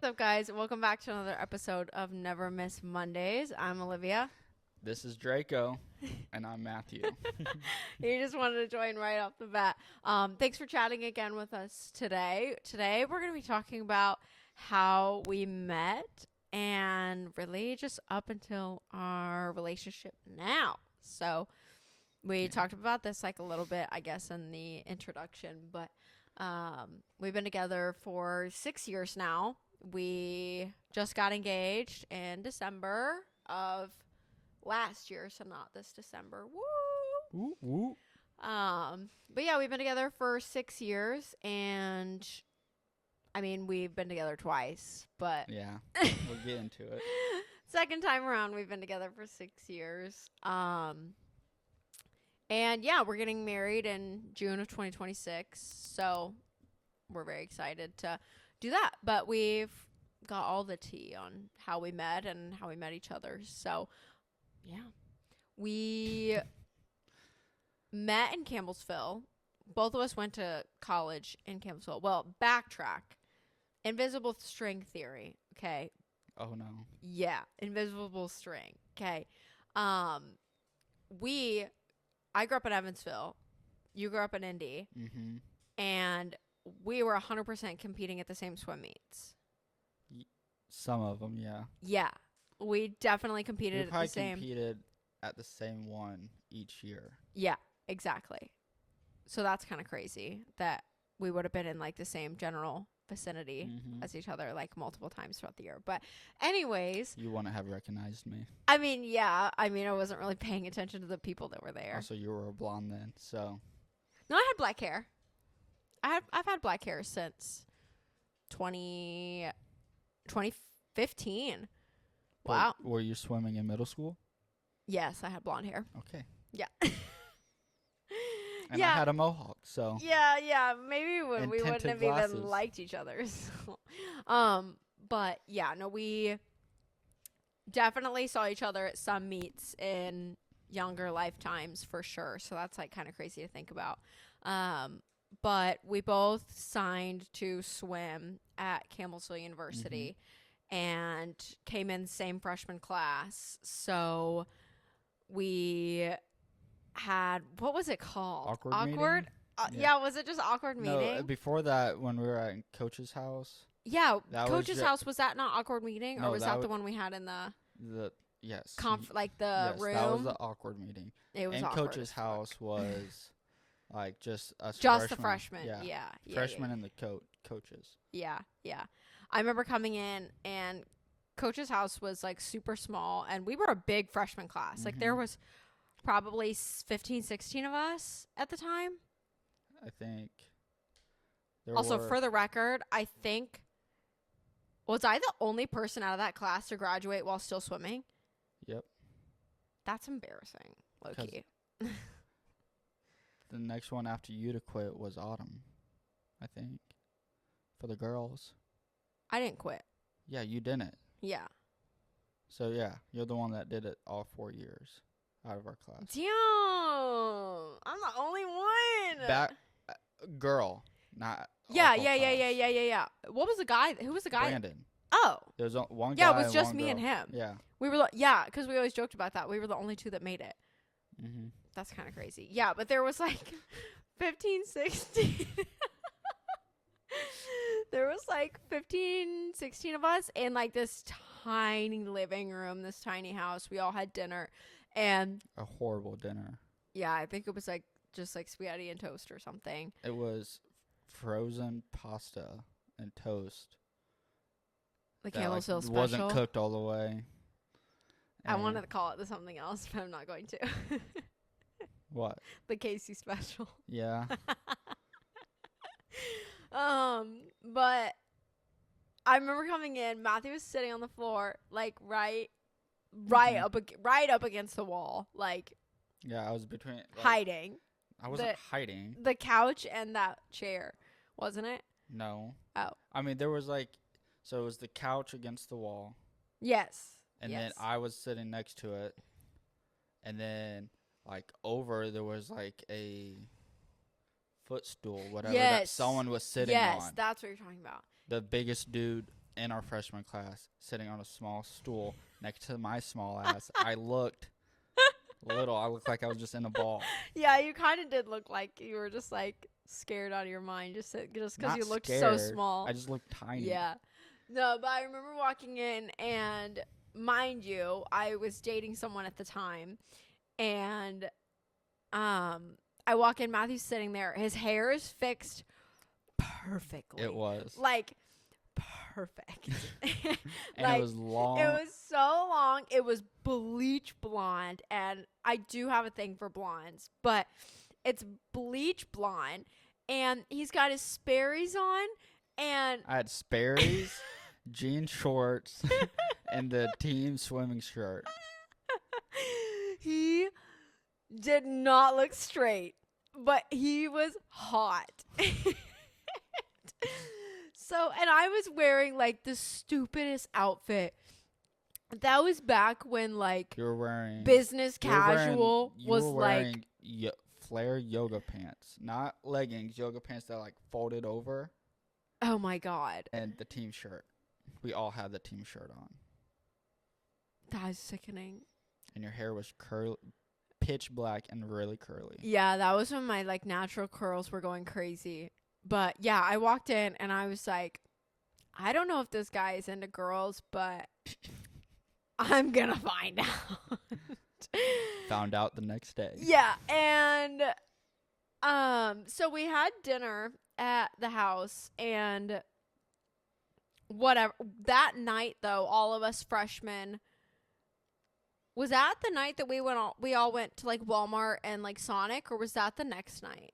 up, guys? Welcome back to another episode of Never Miss Mondays. I'm Olivia. This is Draco, and I'm Matthew. You just wanted to join right off the bat. Thanks for chatting again with us today. Today, we're going to be talking about how we met and really just up until our relationship now. So, we talked about this like a little bit, I guess, in the introduction, but we've been together for 6 years now. We just got engaged in December of last year, so not this December. Woo! Woo, woo. But yeah, we've been together for 6 years, and I mean, we've been together twice, but Yeah, we'll get into it. second time around, we've been together for 6 years. And yeah, we're getting married in June of 2026, so we're very excited to do that. But we've got all the tea on how we met and how we met each other. So yeah, we met in Campbellsville. Both of us went to college in Campbellsville. Well, backtrack. Invisible string theory. Okay. Oh, no. Yeah, invisible string. Okay. I grew up in Evansville. You grew up in Indy. Mm-hmm. And we were 100% competing at the same swim meets. Some of them, yeah. Yeah. We definitely We competed at the probably same. competed at the same one each year. Yeah, exactly. So that's kind of crazy that we would have been in like the same general vicinity Mm-hmm. as each other like multiple times throughout the year. But anyways, You wouldn't have recognized me. I mean, yeah, I wasn't really paying attention to the people that were there. Also, you were a blonde then, so. No, I had black hair. I've had black hair since 2015. But Wow. Were you swimming in middle school? Yes, I had blonde hair. Okay. Yeah. And Yeah. I had a mohawk, so. Yeah. Maybe And we wouldn't tinted have glasses. even liked each other. So. But yeah, no, we definitely saw each other at some meets in younger lifetimes for sure. So that's like kind of crazy to think about. But we both signed to swim at Campbellsville University and came in the same freshman class. So we had, what was it called? Awkward meeting? Yeah. Yeah. Was it just awkward No, meeting? before that, when we were at Coach's house, Yeah, that was Coach's ju- house, was that not awkward meeting, or No, was that that wa- the one we had in the yes. like the Yes, room? that was the awkward meeting. It was And awkward Coach's as fuck. house was like just us Just the freshmen. freshmen. Yeah. Yeah. Freshmen and the coaches. Yeah. I remember coming in, and Coach's house was like super small, and we were a big freshman class. Like there Mhm. was probably 15, 16 of us at the time. I think. There Also, were, for the record, I think, was I the only person out of that class to graduate while still swimming? Yep. That's embarrassing, low 'Cause- key. The next one after you to quit was Autumn, I think, for the girls. I didn't quit. Yeah, you didn't. Yeah. So yeah, you're the one that did it all 4 years out of our class. Damn, I'm the only one. Back, girl, not. Yeah. all class. What was the guy? Who was the guy? Brandon. Oh, There was one guy. yeah, it was and just one me and girl. him. Yeah. We were, because we always joked about that. We were the only two that made it. Mm-hmm. That's kind of crazy. Yeah, but there was like 15, 16. There was like 15, 16 of us in like this tiny living room, this tiny house. We all had dinner. And A horrible dinner. yeah, I think it was like just like spaghetti and toast or something. It was frozen pasta and toast. The that, like, Campbellsville special. wasn't cooked all the way. I And wanted to call it something else, but I'm not going to. What? The Casey special. Yeah. But I remember coming in. Matthew was sitting on the floor, like right up against the wall, like Yeah, I was between. Like, hiding I wasn't the- hiding. the couch and that chair, wasn't it? No. Oh. I mean, there was like, so it was the couch against the wall, Yes. and Yes. then I was sitting next to it, and then like over there was like a footstool, whatever that Yes. someone was sitting Yes, on. that's what you're talking about. The biggest dude in our freshman class, sitting on a small stool next to my small ass. I looked little. I looked like I was just in a ball. Yeah, you kind of did look like you were just like scared out of your mind just because Not you looked so scared. small. I just looked tiny. Yeah. No, but I remember walking in, and mind you, I was dating someone at the time, and I walk in, Matthew's sitting there. His hair is fixed perfectly. It was. Like perfect. And it was long. It was so long. It was bleach blonde, and I do have a thing for blondes, but it's bleach blonde, and he's got his Sperry's on, and I had Sperry's, jean shorts, and the team swimming shirt. he did not look straight, but he was hot. So, and I was wearing like the stupidest outfit. That was back when like You were wearing business casual was like flare yoga pants, not leggings. Yoga pants that like folded over, oh my god, and the team shirt. We all had the team shirt on, that is sickening. and your hair was pitch black and really curly. Yeah, that was when my like natural curls were going crazy. But yeah, I walked in and I was like, I don't know if this guy is into girls, but I'm gonna find out. Found out the next day. Yeah, and so we had dinner at the house, and whatever. That night though, all of us freshmen, was that the night that we all went to like Walmart and like Sonic, or was that the next night?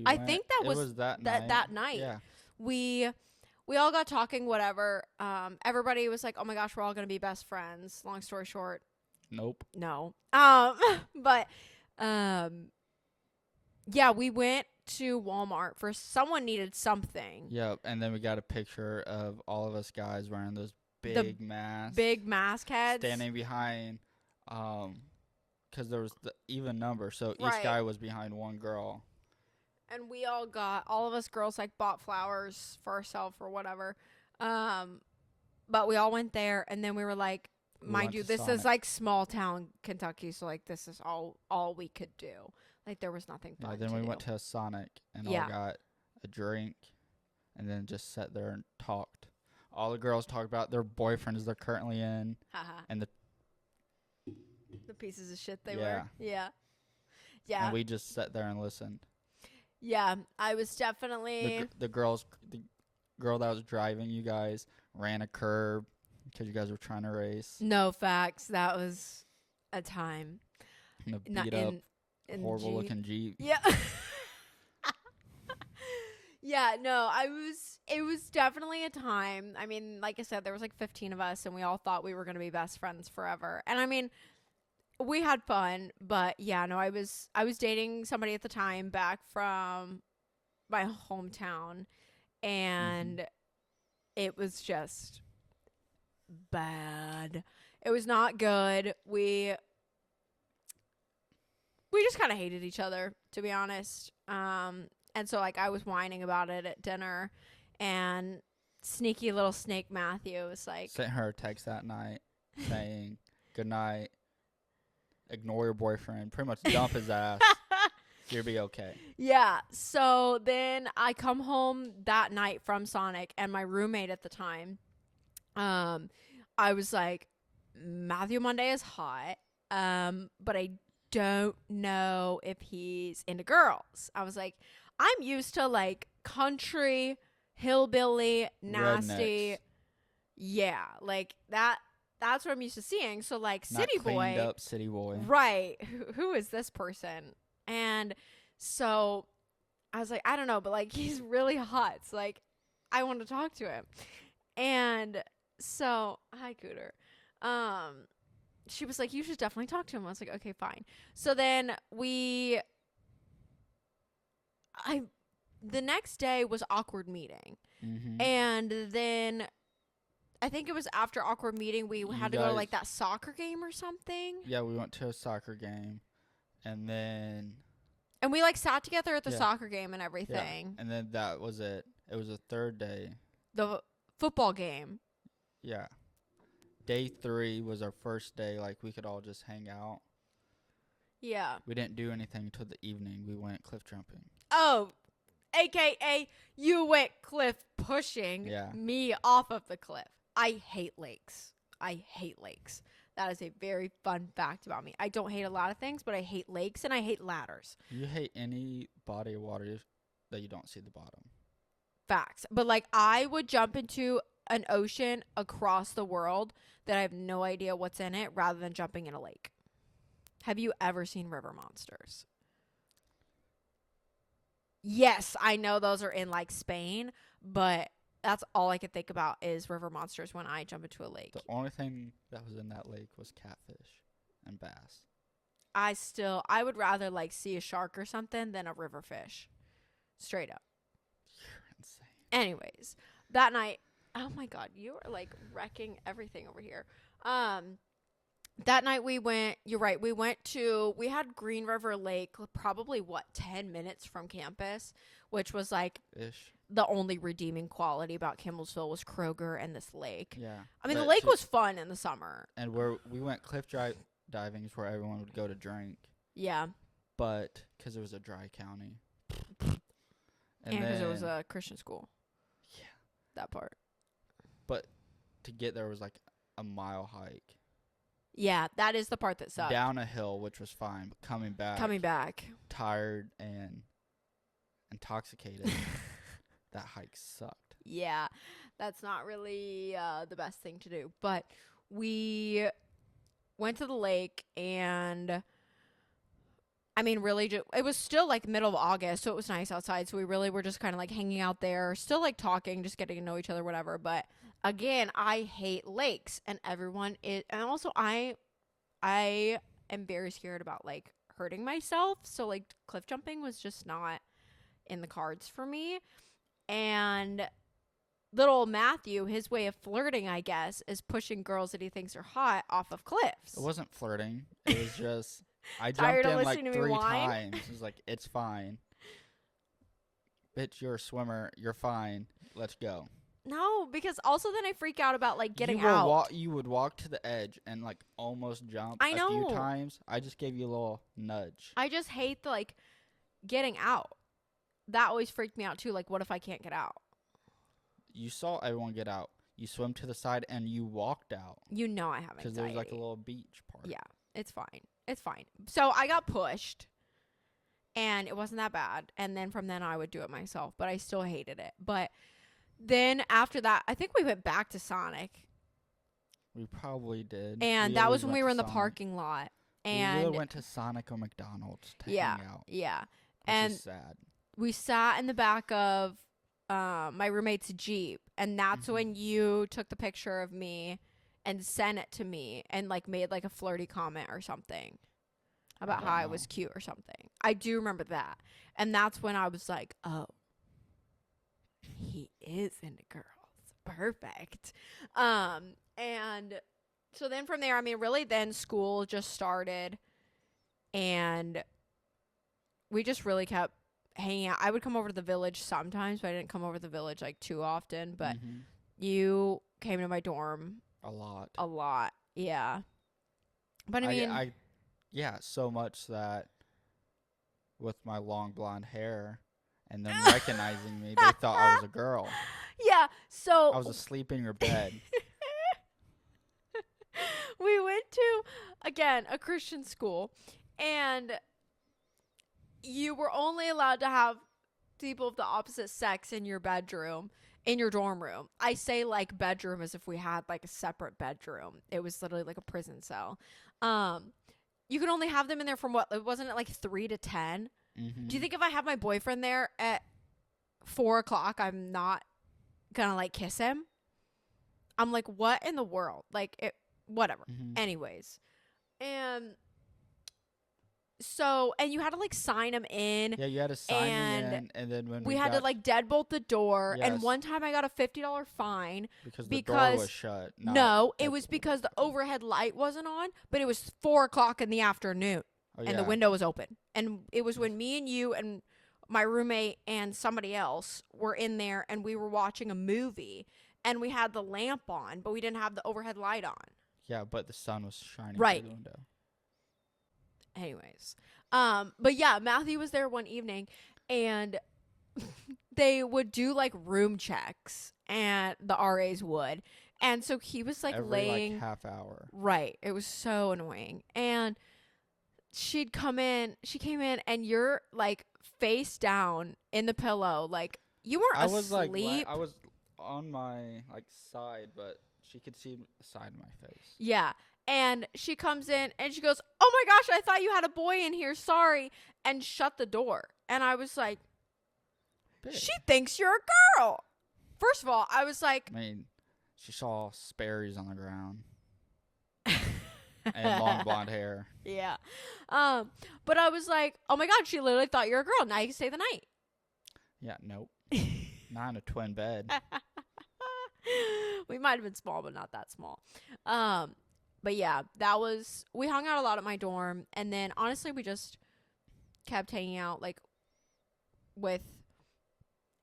I think that was that night. Yeah. We all got talking, whatever. Everybody was like, "Oh my gosh, we're all gonna be best friends." Long story short, Nope. no. But yeah, we went to Walmart for someone needed something. Yep. And then we got a picture of all of us guys wearing those big masks. Big mask heads. Standing behind, because there was the even number, so Right. each guy was behind one girl. And we all of us girls like bought flowers for ourselves or whatever. But we all went there, and then we were like, We mind went you, to this Sonic. is like small town Kentucky, so like this is all we could do. Like there was nothing fun. Yeah, then to we do. went to a Sonic and Yeah. all got a drink, and then just sat there and talked. All the girls talked about their boyfriends they're currently in, Haha. and The pieces of shit they Yeah. were. Yeah. Yeah. and we just sat there and listened. Yeah. I was definitely The girl that was driving you guys ran a curb because you guys were trying to race. no facts. That was a time. In a Not beat up, in horrible Jeep. looking Jeep. Yeah. Yeah, no, it was definitely a time. I mean, like I said, there was like 15 of us, and we all thought we were going to be best friends forever. And I mean, we had fun, but yeah, no, I was dating somebody at the time back from my hometown, and it was just bad. It was not good. We just kind of hated each other, to be honest. And so like I was whining about it at dinner, and sneaky little snake Matthew was like, Sent her a text that night saying, "Good night. Ignore your boyfriend. Pretty much dump his ass. You'll be okay." yeah. So then I come home that night from Sonic, and my roommate at the time, I was like, Matthew Monday is hot, but I don't know if he's into girls. I was like, I'm used to like country, hillbilly, nasty. Rednecks. Yeah, like that's what I'm used to seeing. So like Not city cleaned boy. up city boy. Right. Who is this person? And so I was like, I don't know, but like he's really hot. So like I want to talk to him. And so, hi Cooter. She was like, you should definitely talk to him. I was like, okay, fine. So then the next day was awkward meeting. Mm-hmm. And then I think it was after awkward meeting we You had to go to guys- like that soccer game or something. Yeah, we went to a soccer game, and then And we like sat together at the Yeah. soccer game and everything. and then that was it. It was the third day. The football game. Yeah. Day 3 was our first day. Like, we could all just hang out. Yeah. We didn't do anything until the evening. We went cliff jumping. Oh, AKA you went cliff pushing Yeah. me off of the cliff. I hate lakes. I hate lakes. That is a very fun fact about me. I don't hate a lot of things, but I hate lakes and I hate ladders. You hate any body of water that you don't see the bottom. Facts. But like I would jump into an ocean across the world that I have no idea what's in it rather than jumping in a lake. Have you ever seen river monsters? Yes, I know those are in like Spain, but that's all I could think about is river monsters when I jump into a lake. The only thing that was in that lake was catfish and bass. I would rather like see a shark or something than a river fish. Straight up. You're insane. Anyways, that night, oh my God, you are like wrecking everything over here. That night we went, you're right, we had Green River Lake probably 10 minutes from campus, which was like Ish. the only redeeming quality about Campbellsville was Kroger and this lake. Yeah. I mean, the That lake too. was fun in the summer. And where we went cliff diving is where everyone would go to drink. Yeah. But because it was a dry county. And because it was then a Christian school. Yeah. That part. to get there was like a mile hike. Yeah, that is the part that sucked. Down a hill, which was fine, but coming back. Tired and intoxicated. That hike sucked. Yeah, that's not really the best thing to do. But we went to the lake and, I mean, really, it was still like middle of August, so it was nice outside. So we really were just kind of like hanging out there, still like talking, just getting to know each other, whatever. But again, I hate lakes, and everyone is, and also I am very scared about like hurting myself. So like cliff jumping was just not in the cards for me. And little Matthew, his way of flirting, I guess, is pushing girls that he thinks are hot off of cliffs. It wasn't flirting. It was just I Tired jumped of in like listening to me 3 whine? times. It was like, it's fine. Bitch, you're a swimmer. You're fine. Let's go. No, because also then I freak out about like getting you were out. You would walk to the edge and like almost jump I a know. few times. I just gave you a little nudge. I just hate the like getting out. That always freaked me out too. Like, what if I can't get out? You saw everyone get out. You swim to the side and you walked out You know I have because anxiety. there was like a little beach part. Yeah, it's fine. It's fine. So I got pushed, and it wasn't that bad. And then from then on, I would do it myself, but I still hated it. But then after that, I think we went back to Sonic, We probably did. and We that always was when went we to were in the Sonic. parking lot. We And either went to Sonic or McDonald's to yeah, hang out. yeah. Which And is sad. we sat in the back of my roommate's Jeep, and that's Mhm. when you took the picture of me and sent it to me and like made like a flirty comment or something about don't how I know. was cute or something. I do remember that. And that's when I was like, oh, he is into girls. Perfect. And so then from there, I mean, really then school just started, and we just really kept hanging out. I would come over to the village sometimes, but I didn't come over to the village like too often. But Mhm. you came to my dorm A lot. a lot. Yeah. But I mean, Yeah, so much that with my long blonde hair and them recognizing me, they thought I was a girl. yeah. So I was asleep in your bed. we went to, again, a Christian school, and you were only allowed to have people of the opposite sex in your bedroom, in your dorm room. I say like bedroom as if we had like a separate bedroom. It was literally like a prison cell. You could only have them in there from wasn't it like 3 to 10? Mm-hmm. Do you think if I have my boyfriend there at 4 o'clock, I'm not gonna like kiss him? I'm like, what in the world? Like, whatever. Mm-hmm. Anyways, and so, and you had to like sign him in. Yeah, you had to sign me and in, and then when We had to like deadbolt the door. And Yes. one time I got a $50 fine. because the door because- was shut. No, it was because the overhead light wasn't on, but it was 4 o'clock in the afternoon. And the window was open. And it was when me and you and my roommate and somebody else were in there, and we were watching a movie. and we had the lamp on, but we didn't have the overhead light on. Yeah, but the sun was shining Right. through the window. Anyways, but yeah, Matthew was there one evening, and they would do like room checks, and the RAs would, and so he was like Every laying half hour. right. It was so annoying, and she came in, and you're like face down in the pillow, like you weren't I was asleep. I was on my like side, but she could see the side of my face. Yeah. And she comes in and she goes, "Oh my gosh, I thought you had a boy in here. Sorry." And shut the door. And I was like, Big. she thinks you're a girl. First of all, I was like, I mean, she saw Sperry's on the ground and long blonde hair. yeah. But I was like, "Oh my God, she literally thought you're a girl. Now you can stay the night." Yeah, nope. Not in a twin bed. We might have been small, but not that small. But yeah, we hung out a lot at my dorm, and then honestly we just kept hanging out like with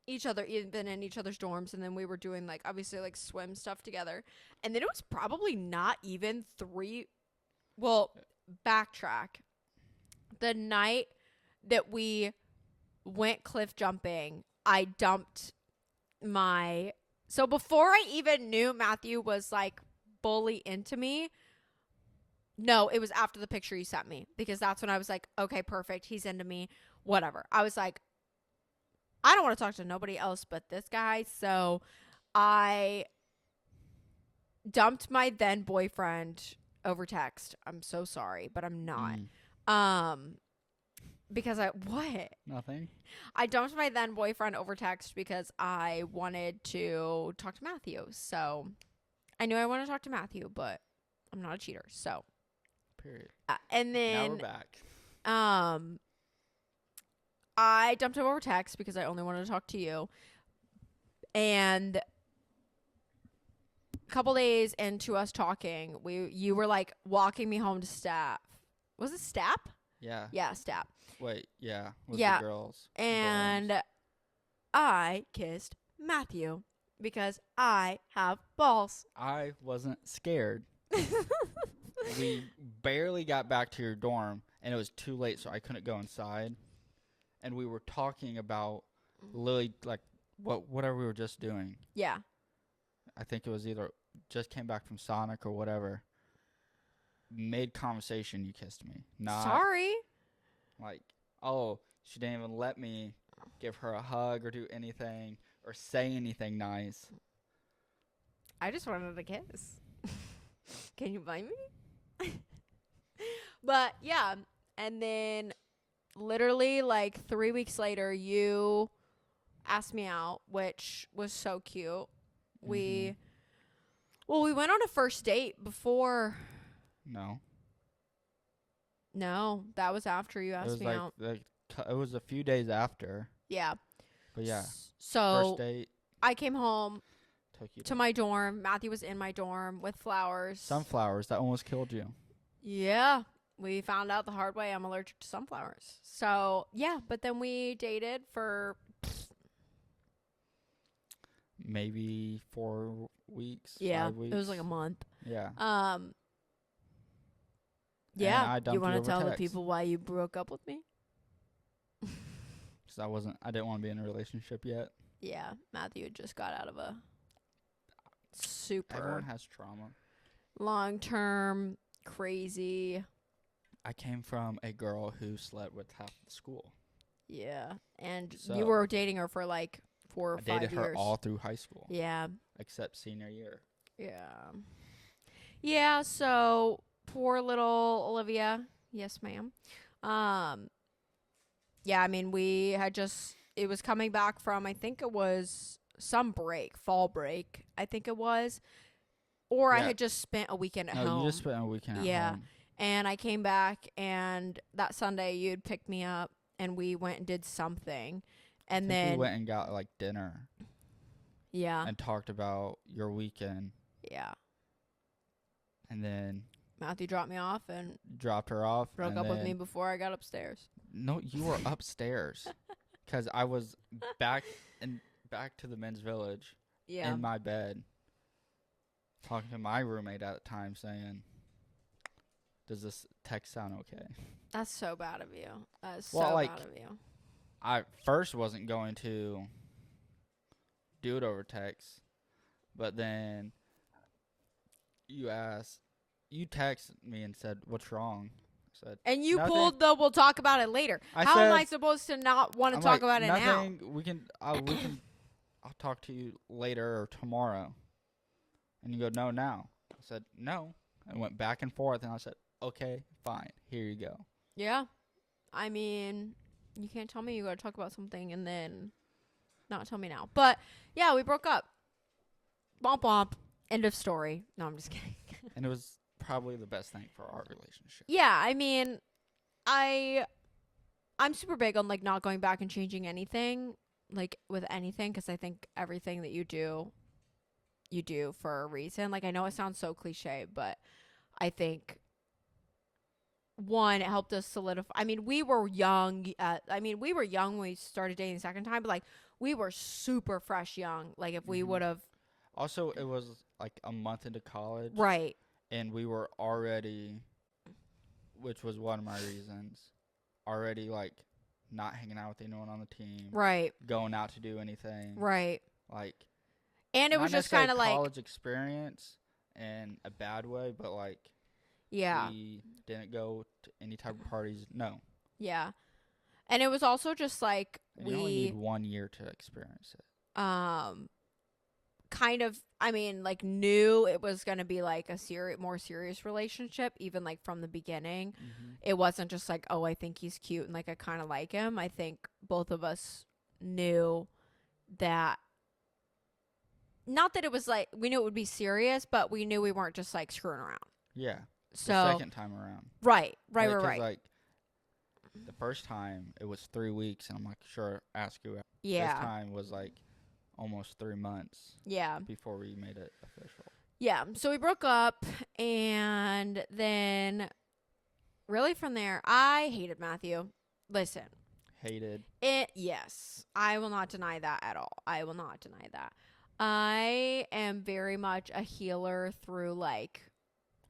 each other, even in each other's dorms, and then we were doing like obviously like swim stuff together. And then it was probably not even backtrack. The night that we went cliff jumping, I dumped so before I even knew Matthew was like fully into me. No, it was after the picture you sent me, because that's when I was like, okay, perfect. He's into me. Whatever. I was like, I don't want to talk to nobody else but this guy. So I dumped my then boyfriend over text. I'm so sorry, but I'm not. Because Nothing. I dumped my then boyfriend over text because I wanted to talk to Matthew. So I knew I wanted to talk to Matthew, but I'm not a cheater. So Period. and then Now we're back. I dumped him over text because I only wanted to talk to you. And a couple days into us talking, you were like walking me home to Stapp. Was it Stapp? Yeah. Yeah, Stapp. Wait, yeah. With Yeah. the girls. And I kissed Matthew because I have balls. I wasn't scared. We barely got back to your dorm, and it was too late, so I couldn't go inside. And we were talking about Lily, like whatever we were just doing. Yeah. I think it was either just came back from Sonic or whatever. Mid conversation, you kissed me. Not Sorry. like, oh, she didn't even let me give her a hug or do anything or say anything nice. I just wanted a kiss. Can you blame me? But yeah, and then literally like 3 weeks later, you asked me out, which was so cute. We went on a first date before. No, that was after you asked me out. It was a few days after. Yeah. But yeah, So first date. I came home Took you to my dorm. Matthew was in my dorm with flowers. sunflowers that almost killed you. Yeah. We found out the hard way I'm allergic to sunflowers. So, yeah. But then we dated for Maybe 4 weeks. yeah, 5 weeks. it was like a month. Yeah. Yeah. I dumped You want you to over tell the text. people why you broke up with me? Because I didn't want to be in a relationship yet. Yeah. Matthew just got out of a Everyone super has trauma. long-term crazy. I came from a girl who slept with half the school. Yeah. And So- you were dating her for like 4 or I 5 dated years. her all through high school. Yeah. Except senior year. Yeah. Yeah, so poor little Olivia. Yes, ma'am. Yeah, I mean, it was coming back from, I think it was some break, fall break, I think it was. Or I Yeah. had just spent a weekend at No, home. you just spent a weekend at Yeah. home. And I came back, and that Sunday you'd picked me up, and we went and did something. And I think then, we went and got like dinner yeah, and talked about your weekend, yeah. and then Matthew dropped me off and dropped her off. broke and up with then- me before I got upstairs. No, you were upstairs because I was back to the men's village Yeah. in my bed, talking to my roommate at the time saying, does this text sound okay? That's so bad of you. That is Well, so like, bad of you. I first wasn't going to do it over text, but then you texted me and said, "What's wrong?" I said, And you "Nothing." pulled the "we'll talk about it later." I How said, am I supposed to not want to I'm talk like, about it now? nothing. I'll talk to you later or tomorrow. And you go, "No, now." I said, "No." And went back and forth, and I said, "Okay, fine. Here you go." Yeah. I mean, you can't tell me you got to talk about something and then not tell me now. But yeah, we broke up. Womp womp. End of story. No, I'm just kidding. And it was probably the best thing for our relationship. Yeah, I mean, I'm super big on like not going back and changing anything, like with anything, because I think everything that you do for a reason. Like I know it sounds so cliche, but I think one, it helped us solidify. I mean, we were young. We were young when we started dating the second time, but like we were super fresh young. Like if we Mhm. would have, Also, it was like a month into college, right, and we were already, which was one of my reasons, already like not hanging out with anyone on the team, right, going out to do anything, right, like and it not was just necessarily kind of like, college experience in a bad way, but like yeah, we didn't go to any type of parties. No, yeah, and it was also just like and you only need 1 year to experience it. Kind of, I mean, like knew it was going to be like a more serious relationship, even like from the beginning. Mm-hmm. It wasn't just like, oh, I think he's cute and like I kind of like him. I think both of us knew that, not that it was like, we knew it would be serious, but we knew we weren't just like screwing around. Yeah, So, the second time around. right. Like the first time it was 3 weeks, and I'm like, sure, ask you. Yeah. This time was like almost 3 months. Yeah. Before we made it official. Yeah. So we broke up, and then really from there, I hated Matthew. Listen. Hated. Yes. I will not deny that at all. I will not deny that. I am very much a healer through like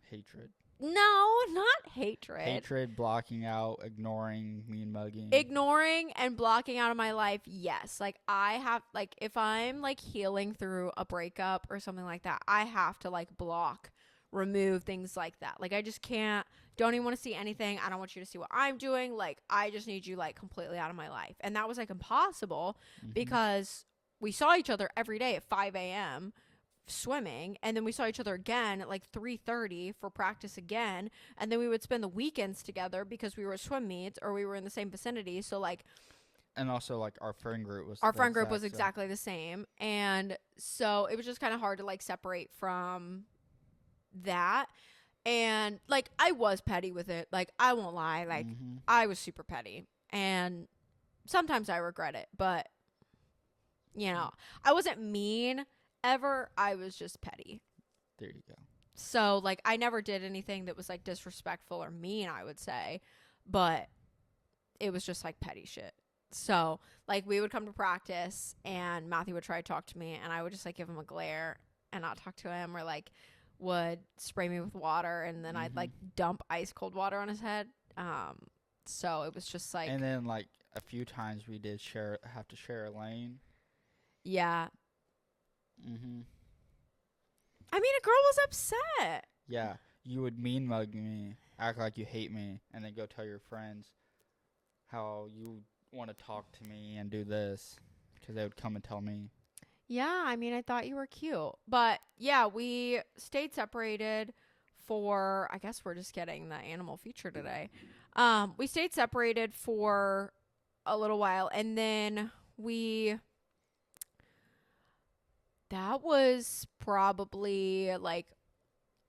Hatred. No, not hatred. Hatred, blocking out, ignoring, mean mugging. Ignoring and blocking out of my life, yes. Like I have, like if I'm like healing through a breakup or something like that, I have to like block, remove things like that. Like I just can't, don't even want to see anything. I don't want you to see what I'm doing. Like I just need you like completely out of my life. And that was like impossible because we saw each other every day at 5 a.m. swimming, and then we saw each other again at like 3:30 for practice again, and then we would spend the weekends together because we were at swim meets or we were in the same vicinity. So like, and also like our friend group was exactly the same, and so it was just kind of hard to like separate from that. And like I was petty with it, like I won't lie, like I was super petty, and sometimes I regret it, but you know, I wasn't mean ever. I was just petty. There you go. So like I never did anything that was like disrespectful or mean, I would say, but it was just like petty shit. So like we would come to practice and Matthew would try to talk to me and I would just like give him a glare and not talk to him, or like would spray me with water and then I'd like dump ice cold water on his head. So it was just like, and then like a few times we did have to share a lane. Yeah. I mean, a girl was upset. Yeah, you would mean mug me, act like you hate me, and then go tell your friends how you want to talk to me and do this, because they would come and tell me. Yeah, I mean, I thought you were cute. But yeah, we stayed separated for, I guess we're just getting the animal feature today. We stayed separated for a little while, and then that was probably like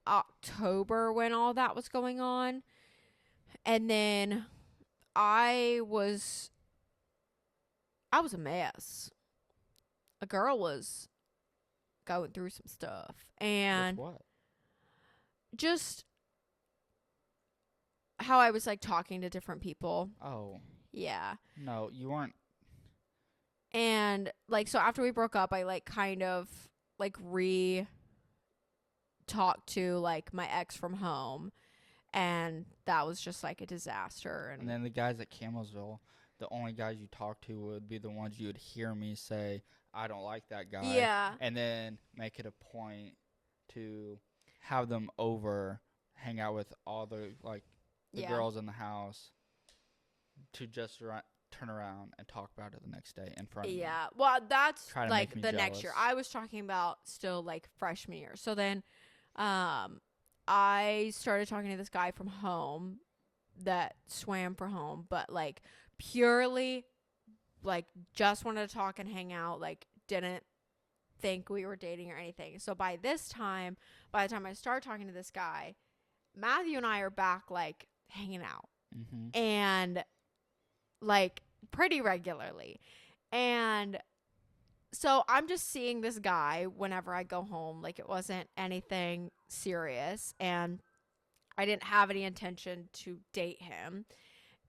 October when all that was going on. And then I was a mess. A girl was going through some stuff. And with what? Just how I was like talking to different people. Oh. Yeah. No, you weren't. And like, so after we broke up, I like kind of like talk to like my ex from home, and that was just like a disaster. And then the guys at Camelsville, the only guys you talk to would be the ones you would hear me say, I don't like that guy. yeah, And then make it a point to have them over, hang out with all the yeah. girls in the house, to just turn around and talk about it the next day in front of me. Yeah. Well, that's Try to like make me the next year. jealous. I was talking about still like freshman year. So then I started talking to this guy from home that swam for home, but like purely like just wanted to talk and hang out, like didn't think we were dating or anything. So by the time I start talking to this guy, Matthew and I are back like hanging out. Mm-hmm. And like pretty regularly. And so I'm just seeing this guy whenever I go home. Like it wasn't anything serious, and I didn't have any intention to date him.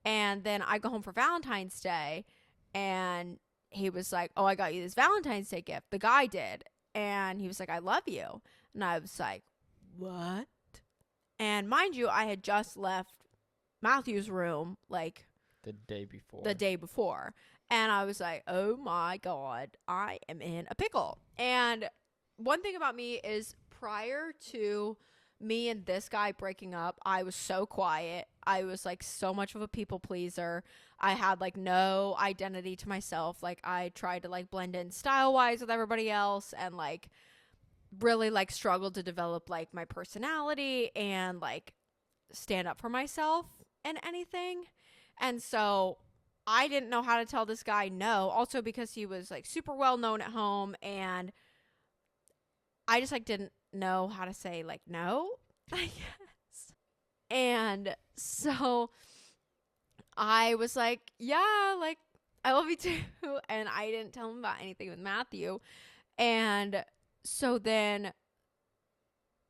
And then I go home for Valentine's Day, and he was like, oh, I got you this Valentine's Day gift. The guy did. And he was like, I love you. And I was like, what? And mind you, I had just left Matthew's room like The day before. And I was like, oh my God, I am in a pickle. And one thing about me is prior to me and this guy breaking up, I was so quiet. I was like so much of a people pleaser. I had like no identity to myself. Like I tried to like blend in style wise with everybody else, and like really like struggled to develop like my personality and like stand up for myself and anything. And so I didn't know how to tell this guy no, also because he was like super well known at home, and I just like didn't know how to say like no, I guess. And so I was like, yeah, like I love you too. And I didn't tell him about anything with Matthew. And so then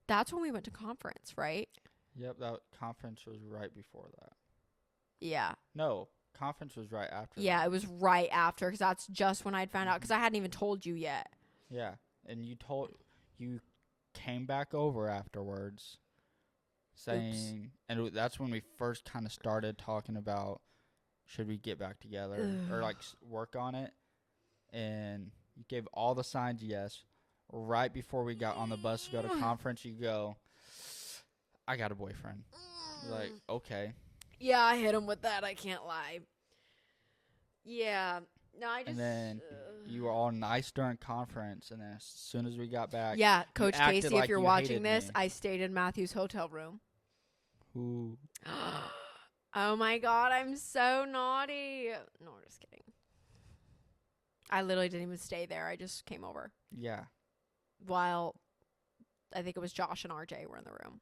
that's when we went to conference, right? Yep, that conference was right before that. Yeah. No, conference was right after. Yeah, that. it was right after, because that's just when I'd found out, because I hadn't even told you yet. Yeah, and you came back over afterwards, saying, and that's when we first kind of started talking about should we get back together or like work on it, and you gave all the signs yes. Right before we got on the bus to go to conference, you go, I got a boyfriend. Like, okay. Yeah, I hit him with that. I can't lie. Yeah. No, I just. And then you were all nice during conference, and then as soon as we got back, yeah, Coach acted Casey, like if you're you watching hated this, me. I stayed in Matthew's hotel room. Ooh. Oh my God, I'm so naughty. No, I'm just kidding. I literally didn't even stay there. I just came over. Yeah, While I think it was Josh and RJ were in the room.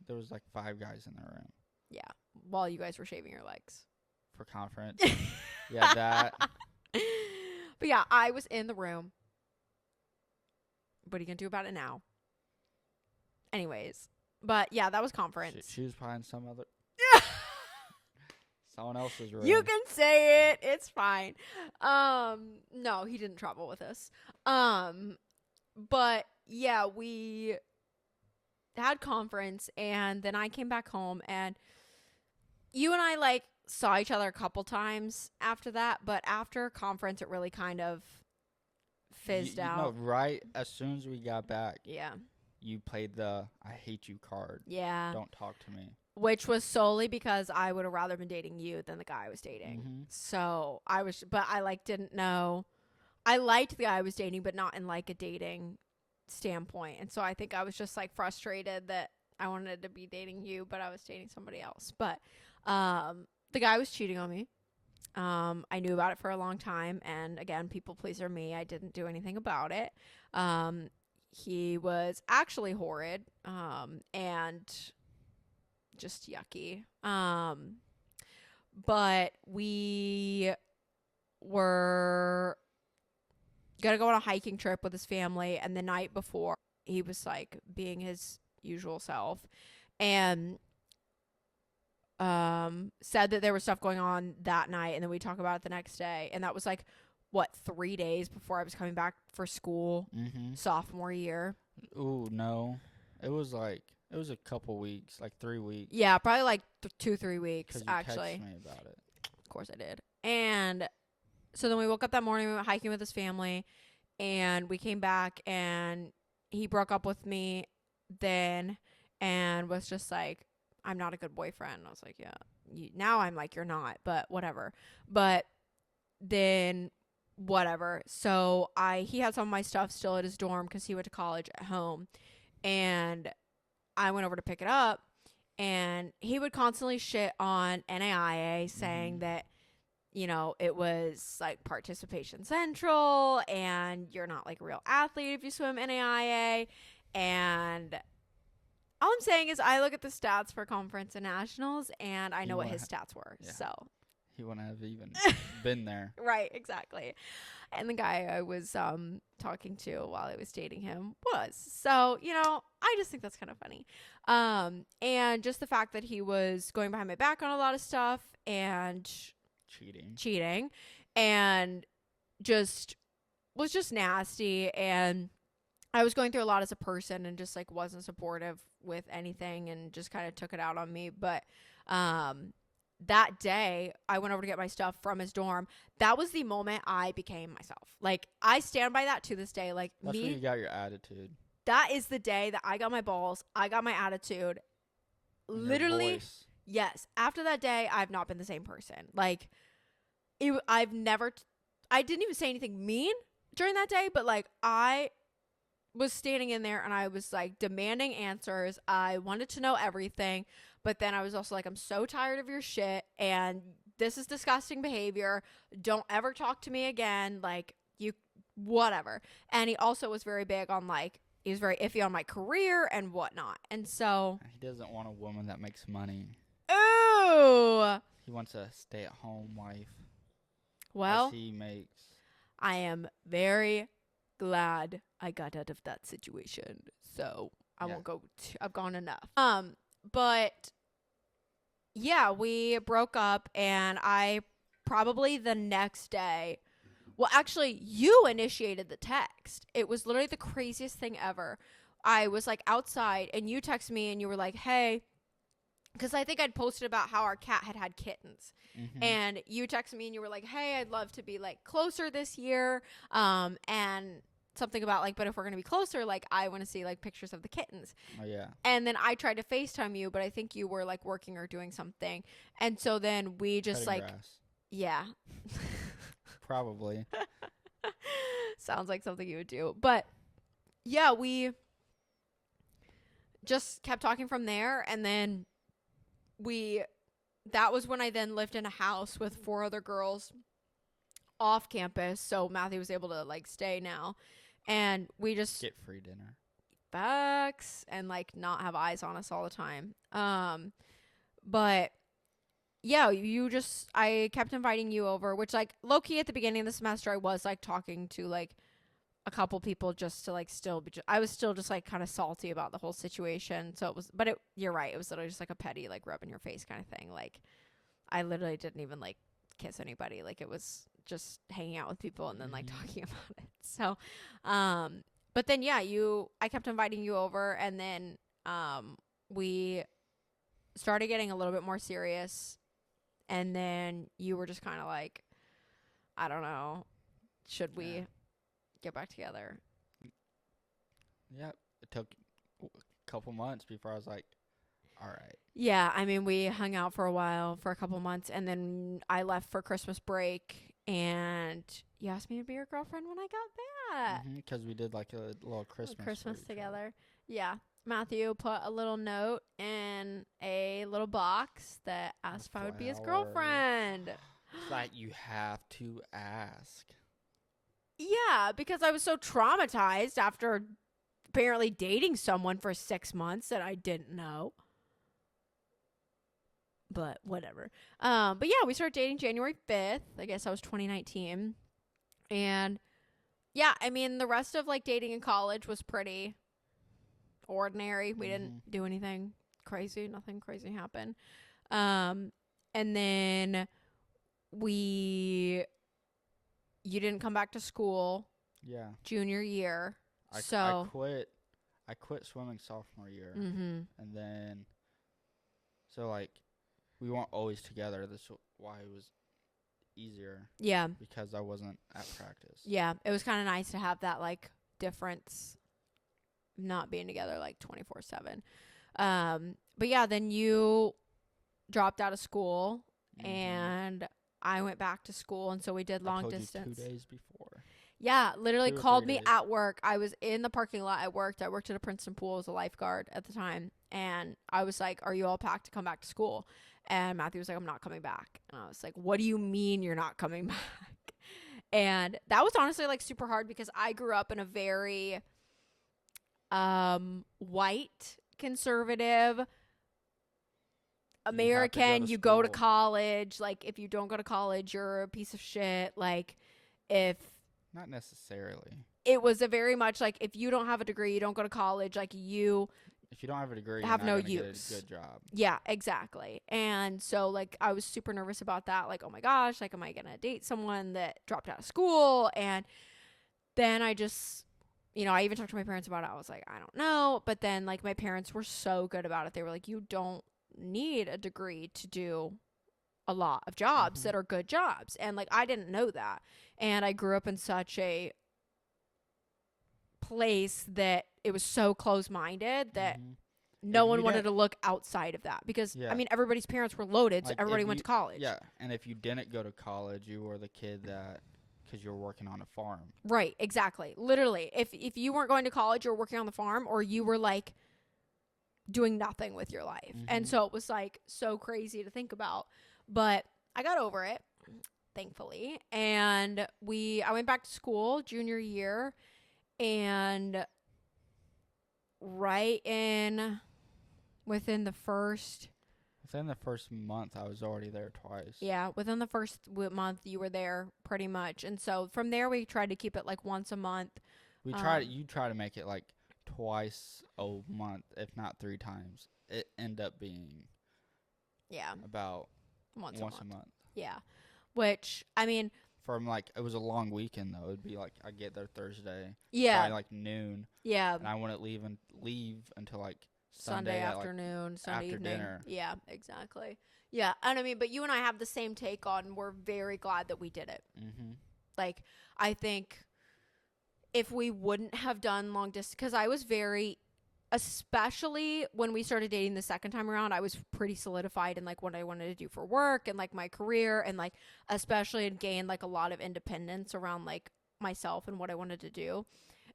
there was like 5 guys in the room Yeah, while you guys were shaving your legs. for conference. Yeah, that. But yeah, I was in the room. What are you going to do about it now? Anyways. But yeah, that was conference. She was probably in someone else's room. You can say it. It's fine. No, he didn't travel with us. But yeah, we had conference, and then I came back home, and you and I like saw each other a couple times after that, but after conference it really kind of fizzed out. No, right as soon as we got back, Yeah. you played the I hate you card. Yeah. Don't talk to me. Which was solely because I would have rather been dating you than the guy I was dating. Mhm. So I like didn't know. I liked the guy I was dating, but not in like a dating standpoint. And so I think I was just like frustrated that I wanted to be dating you, but I was dating somebody else. But the guy was cheating on me. I knew about it for a long time, and again, people pleaser me. I didn't do anything about it. He was actually horrid, and just yucky. But we were gonna go on a hiking trip with his family, and the night before, he was like being his usual self, and said that there was stuff going on that night, and then we talk about it the next day, and that was like 3 days before I was coming back for school, Mhm. sophomore year. Ooh, no. It was a couple weeks, like 3 weeks. Yeah, probably like 2-3 weeks, 'Cause you actually. texted me about it. Of course I did. And so then we woke up that morning, we went hiking with his family, and we came back, and he broke up with me then and was just like, I'm not a good boyfriend. I was like, yeah. Now I'm like, you're not, but whatever. But then whatever. So he had some of my stuff still at his dorm because he went to college at home, and I went over to pick it up, and he would constantly shit on NAIA, saying that, it was like participation central and you're not like a real athlete if you swim NAIA. And all I'm saying is I look at the stats for conference and nationals, and I know what his stats were. Yeah. So he wouldn't have even been there. Right, exactly. And the guy I was talking to while I was dating him was. So, I just think that's kind of funny. And just the fact that he was going behind my back on a lot of stuff and cheating and was just nasty. And I was going through a lot as a person and just like wasn't supportive with anything and just kind of took it out on me. But that day I went over to get my stuff from his dorm. That was the moment I became myself. Like, I stand by that to this day. Like, that's when you got your attitude. That is the day that I got my balls. I got my attitude. And literally, yes. After that day, I've not been the same person. Like, I didn't even say anything mean during that day, but like, I was standing in there and I was like demanding answers. I wanted to know everything, but then I was also like, I'm so tired of your shit and this is disgusting behavior. Don't ever talk to me again. Like, whatever. And he also was very big on like, he was very iffy on my career and whatnot. And so he doesn't want a woman that makes money. Ooh. He wants a stay-at-home wife. Well, as he makes. I am very glad I got out of that situation. So I won't go. I've gone enough. But yeah, we broke up, and I probably the next day. Well, actually, you initiated the text. It was literally the craziest thing ever. I was like outside, and you texted me, and you were like, "Hey," because I think I'd posted about how our cat had kittens. Mm-hmm. And you texted me and you were like, "Hey, I'd love to be like closer this year." And something about like, but if we're going to be closer, like I want to see like pictures of the kittens. Oh yeah. And then I tried to FaceTime you, but I think you were like working or doing something. And so then we just cutting like, grass. Yeah. Probably. Sounds like something you would do. But yeah, we just kept talking from there. And then that was when I then lived in a house with 4 other girls off campus. So Matthew was able to like stay now. And we just get free dinner. Facts. And like not have eyes on us all the time. But yeah, I kept inviting you over, which like low key at the beginning of the semester, I was like talking to like a couple people just to like I was still just like kind of salty about the whole situation. So you're right. It was literally just like a petty, like rub in your face kind of thing. Like I literally didn't even like kiss anybody. Like it was just hanging out with people and then like talking about it. So, but then yeah, I kept inviting you over, and then, we started getting a little bit more serious. And then you were just kind of like, I don't know, should we get back together? Yeah, it took a couple months before I was like, all right. Yeah, I mean, we hung out for a couple months, and then I left for Christmas break, and you asked me to be your girlfriend when I got back. Because we did like a little Christmas together. Yeah. Matthew put a little note in a little box that asked if I would be his girlfriend. It's like you have to ask. Yeah, because I was so traumatized after apparently dating someone for 6 months that I didn't know. But whatever. But yeah, we started dating January 5th. I guess that was 2019. And yeah, I mean, the rest of like dating in college was pretty ordinary. We didn't do anything crazy. Nothing crazy happened. And then you didn't come back to school. Yeah. Junior year. I quit. I quit swimming sophomore year, Mm-hmm. and then so like we weren't always together. That's why it was easier Yeah. because I wasn't at practice. Yeah. It was kind of nice to have that like difference, not being together like 24/7. But yeah, then you dropped out of school, Mhm. and I went back to school, and so we did I long told distance. you 2 days before. Yeah, literally 2 or called 3 me days. at work. I was in the parking lot at work. I worked at a Princeton pool as a lifeguard at the time, and I was like, "Are you all packed to come back to school?" And Matthew was like, "I'm not coming back." And I was like, "What do you mean you're not coming back?" And that was honestly like super hard because I grew up in a very white conservative to go American. to You go to school. college. Like, if you don't go to college, you're a piece of shit. Like, if Not necessarily. it was a very much like, if you don't have a degree, you don't go to college, like, you If you don't have a degree, have you're not no gonna use. get a good job. Yeah, exactly. And so like I was super nervous about that. Like, oh my gosh, like, am I gonna date someone that dropped out of school? And then I just, I even talked to my parents about it. I was like, I don't know. But then like my parents were so good about it. They were like, you don't need a degree to do a lot of jobs Mhm. that are good jobs. And like I didn't know that. And I grew up in such a place that it was so close-minded that Mhm. no If one you wanted didn't- to look outside of that because Yeah. I mean everybody's parents were loaded, so Like, everybody if went you- to college. Yeah, and if you didn't go to college, you were the kid that because you were working on a farm. Right, exactly. Literally, if you weren't going to college or working on the farm, or you were like doing nothing with your life. And Mhm. so it was like so crazy to think about. But I got over it, thankfully. And I went back to school junior year, and right in within the first Within the first month, I was already there twice. within the first month you were there pretty much. And so from there we tried to keep it like once a month. We tried. You try to make it like twice a month, if not 3 times. It ended up being Yeah, about once once a a month. month. Yeah. Which I mean, From like it was a long weekend though. It'd be like I get there Thursday yeah. by like noon, Yeah. and I wouldn't leave until like Sunday at, like, afternoon, Sunday after evening. dinner. Yeah, exactly. Yeah, and I mean, but you and I have the same take on. We're very glad that we did it. Mm-hmm. Like, I think if we wouldn't have done long distance, because I was very, especially when we started dating the second time around, I was pretty solidified in like what I wanted to do for work and like my career, and like especially had gained like a lot of independence around like myself and what I wanted to do.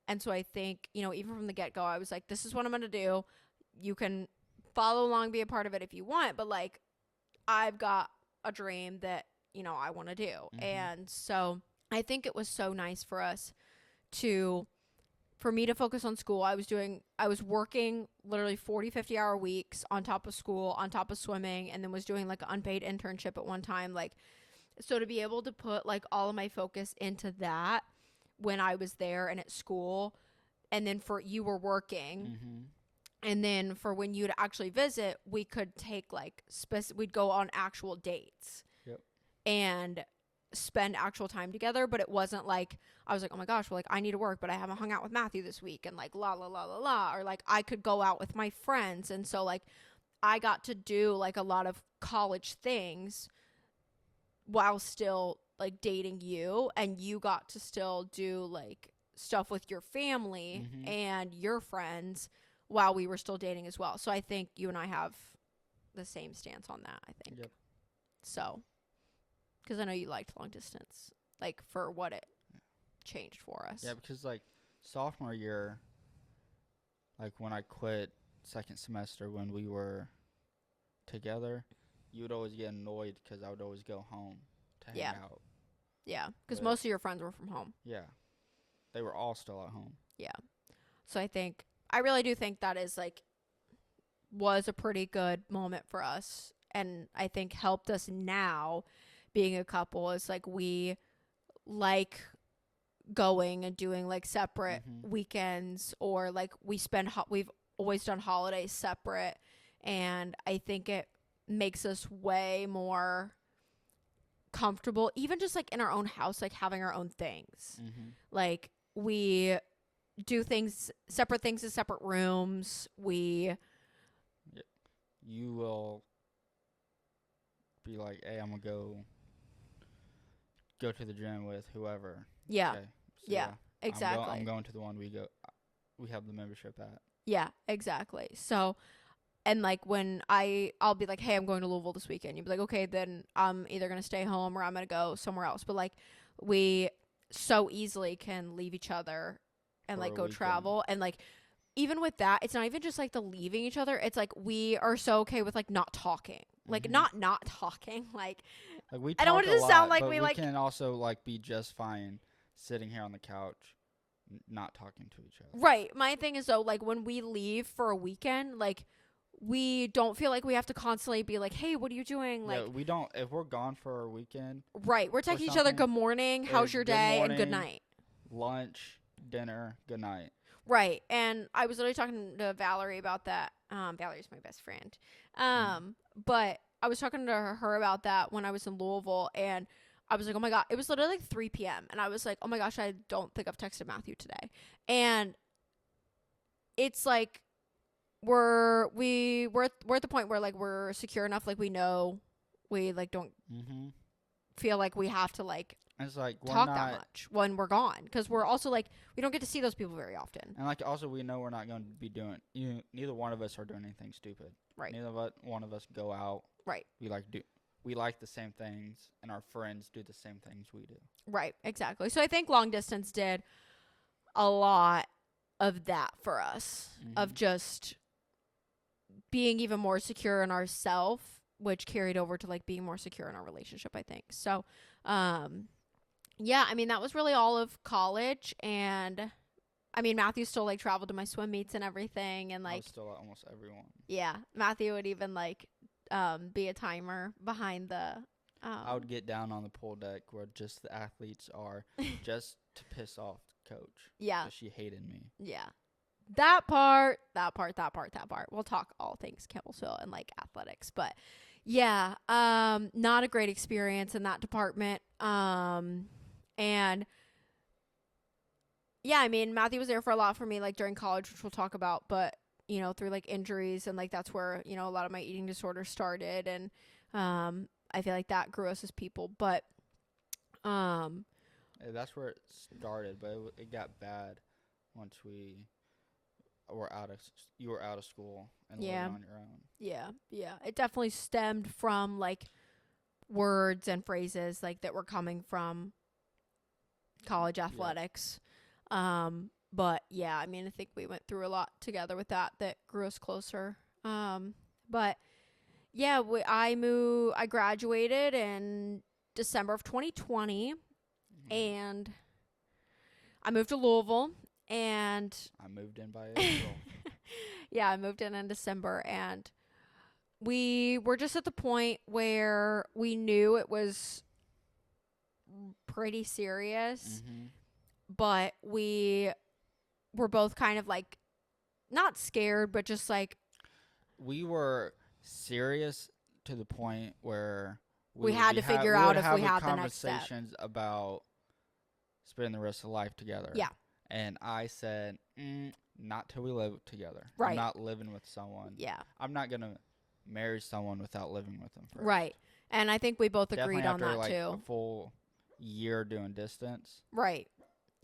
And so I think, even from the get go, I was like, this is what I'm going to do. You can follow along, be a part of it if you want, but like I've got a dream that, I want to do. Mhm. And so I think it was so nice for us for me to focus on school. I was working literally 40, 50-hour weeks on top of school, on top of swimming, and then was doing like an unpaid internship at one time. Like, so to be able to put like all of my focus into that when I was there and at school, and then for you were working, Mm-hmm. and then for when you'd actually visit, we could take like we'd go on actual dates. Yep. And spend actual time together. But it wasn't like I was like, oh my gosh, well, like I need to work, but I haven't hung out with Matthew this week, and like la la la la la, or like I could go out with my friends. And so like I got to do like a lot of college things while still like dating you, and you got to still do like stuff with your family Mhm. and your friends while we were still dating as well. So I think you and I have the same stance on that, I think. Yep. So, because I know you liked long distance, like for what it changed for us. Yeah, because like sophomore year, like when I quit second semester when we were together, you would always get annoyed because I would always go home to hang Yeah. out. Yeah, because But- most of your friends were from home. Yeah, they were all still at home. So I really do think that is like, was a pretty good moment for us. And I think helped us now being a couple is like we like going and doing like separate Mhm. weekends, or like we've always done holidays separate. And I think it makes us way more comfortable, even just like in our own house, like having our own things. Mm-hmm. Like we do separate things in separate rooms. You will be like, hey, I'm gonna go to the gym with whoever. Yeah. Okay. So Yeah. Exactly. I'm going to the one we have the membership at. Yeah, exactly. So, and like when I'll be like, hey, I'm going to Louisville this weekend. You'd be like, okay, then I'm either going to stay home or I'm going to go somewhere else. But like we so easily can leave each other and For like a go weekend. travel. And like, even with that, it's not even just like the leaving each other. It's like we are so okay with like not talking, like not talking. Like we I don't talk want it a to sound lot, like but we we like can also like be just fine sitting here on the couch, not talking to each other. right. My thing is though, like when we leave for a weekend, like we don't feel like we have to constantly be like, hey, what are you doing? Like, Yeah, we don't. If we're gone for a weekend, right. We're texting each other something, good morning, how's your good day, and good morning. night. Lunch, dinner, good night. Right. And I was literally talking to Valerie about that. Valerie's my best friend. But I was talking to her about that when I was in Louisville, and I was like, oh my God, it was literally like 3 p.m. And I was like, oh my gosh, I don't think I've texted Matthew today. And it's like, we're at the point where like we're secure enough, like we know we like don't feel like we have to like it's like talk that much when we're gone, because we're also like we don't get to see those people very often, and like also we know we're not going to be doing neither one of us are doing anything stupid. Right. Neither one of us go out. Right. We like the same things, and our friends do the same things we do. Right. Exactly. So I think long distance did a lot of that for us, of just being even more secure in ourselves, which carried over to like being more secure in our relationship, I think. So, yeah, I mean, that was really all of college. And I mean, Matthew still like traveled to my swim meets and everything. And I like, was still at almost everyone. Yeah. Matthew would even like, be a timer behind the, I would get down on the pool deck where just the athletes are just to piss off the coach. Yeah. She hated me. Yeah. That part. We'll talk all things Campbellsville and like athletics, but yeah, not a great experience in that department. And yeah, I mean, Matthew was there for a lot for me, like during college, which we'll talk about, but you know, through like injuries and like, that's where, you know, a lot of my eating disorder started. And, I feel like that grew us as people, but, that's where it started, but it got bad once you were out of school and living on your own. Yeah. It definitely stemmed from like words and phrases like that were coming from college athletics. But yeah, I mean, I think we went through a lot together with that grew us closer. But yeah, I graduated in December of 2020, and I moved to Louisville. And I moved in by April. Yeah, I moved in December, and we were just at the point where we knew it was pretty serious, but we were both kind of like not scared, but just like we were serious to the point where we had to figure out if we had the next step. Conversations about spending the rest of life together. Yeah. And I said, not till we live together. Right. I'm not living with someone. Yeah. I'm not going to marry someone without living with them first. Right. And I think we both Definitely agreed on after, that like, too. A full year doing distance. Right.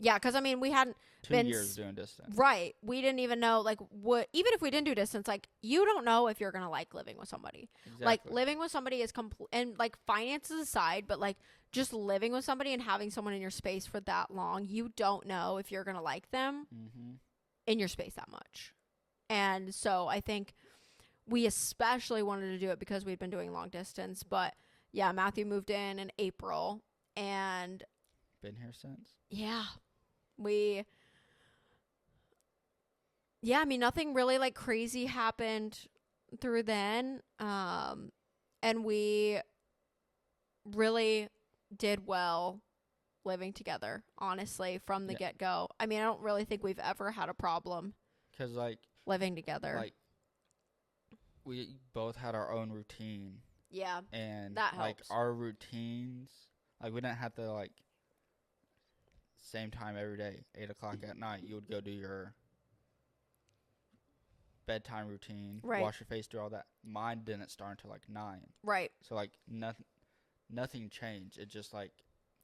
Yeah, because I mean, we hadn't 2 years doing distance. Right. We didn't even know, like, even if we didn't do distance, like, you don't know if you're going to like living with somebody. Exactly. Like, living with somebody is and like, finances aside, but like, just living with somebody and having someone in your space for that long, you don't know if you're going to like them in your space that much. And so I think we especially wanted to do it because we'd been doing long distance. But yeah, Matthew moved in April, and been here since. Yeah. I mean, nothing really like crazy happened through then. And we really did well living together, honestly, from the get-go. I mean, I don't really think we've ever had a problem. 'Cause like living together. Like we both had our own routine. Yeah. And that like helps. our routines, like we didn't have to like same time every day, 8 o'clock at night, you would go do your bedtime routine, Right. wash your face, do all that. Mine didn't start until like 9. Right. So like nothing changed. It just like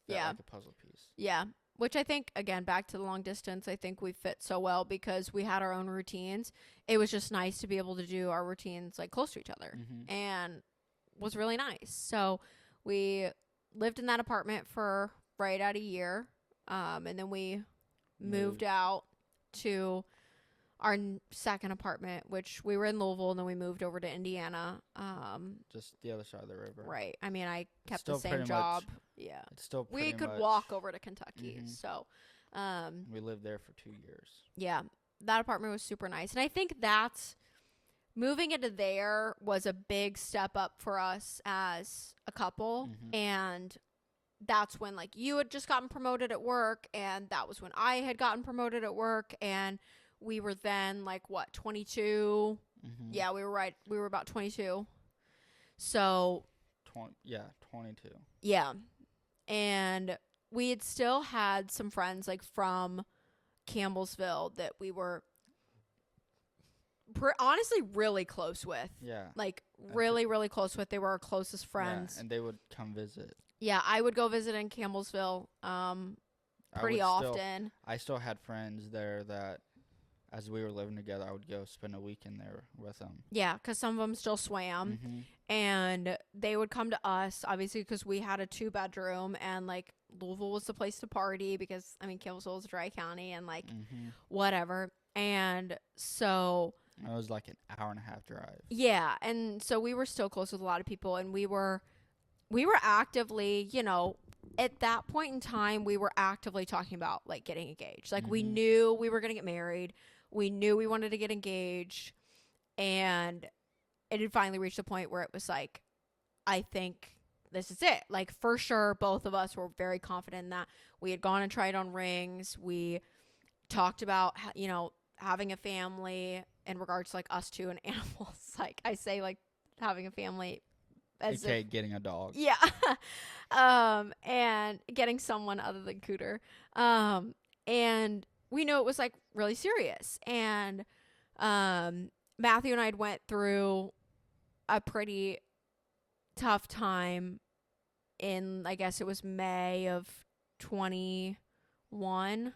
felt Yeah. like a puzzle piece. Yeah. Which I think, again, back to the long distance, I think we fit so well because we had our own routines. It was just nice to be able to do our routines like close to each other Mm-hmm. and was really nice. So we lived in that apartment for right at a year. And then we moved out to our second apartment, which we were in Louisville, and then we moved over to Indiana. Just the other side of the river. Right. I mean, I kept Still the same pretty job. much- Yeah. It's still We pretty could much- walk over to Kentucky. Mhm. So, We lived there for 2 years. yeah, that apartment was super nice. And I think that's moving into there was a big step up for us as a couple. Mhm. And that's when like you had just gotten promoted at work, and that was when I had gotten promoted at work, and we were then like what, 22? Mm-hmm. Yeah, we were about 22. So 22. yeah. And we had still had some friends like from Campbellsville that we were honestly really close with. Yeah. Like really, really close with. They were our closest friends. Yeah, and they would come visit. Yeah, I would go visit in Campbellsville pretty often. I still had friends there that, as we were living together, I would go spend a weekend there with them. Yeah, because some of them still swam. Mm-hmm. And they would come to us, obviously, because we had a 2-bedroom, and like Louisville was the place to party because, I mean, Campbellsville is a dry county and like Mm-hmm. whatever. And so, It was like an hour and a half drive. yeah. And so we were still close with a lot of people, and we were actively, you know, at that point in time, we were actively talking about like getting engaged. Like we Mhm. knew we were going to get married. We knew we wanted to get engaged, and it had finally reached the point where it was like, I think this is it. Like for sure, both of us were very confident in that. We had gone and tried on rings. We talked about, you know, having a family in regards to like us two and animals. Like I say, like having a family as AKA getting a dog. yeah. And getting someone other than Cooter. And we knew it was like really serious. And Matthew and I went through a pretty tough time in, I guess it was May of 21.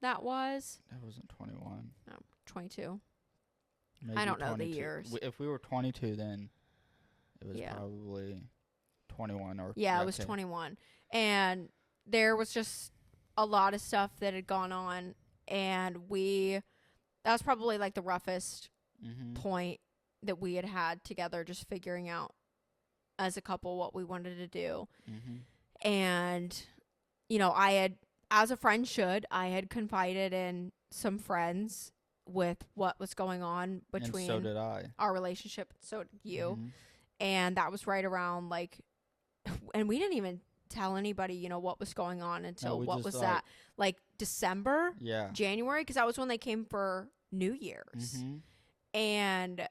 That was That wasn't 21. 22. Maybe I don't know the 22. years. If we were 22, then it was Yeah. probably 21 or Yeah, it was okay. 21. And there was just a lot of stuff that had gone on, and that was probably like the roughest Mhm. point that we had had together, just figuring out as a couple what we wanted to do. Mhm. And, you know, I had, as a friend should, I had confided in some friends with what was going on between And so did I. our relationship. So did you. Mhm. And that was right around like, and we didn't even tell anybody, you know, what was going on until we what just, was like- that? Like December, Yeah. January? Because that was when they came for New Year's. Mhm. And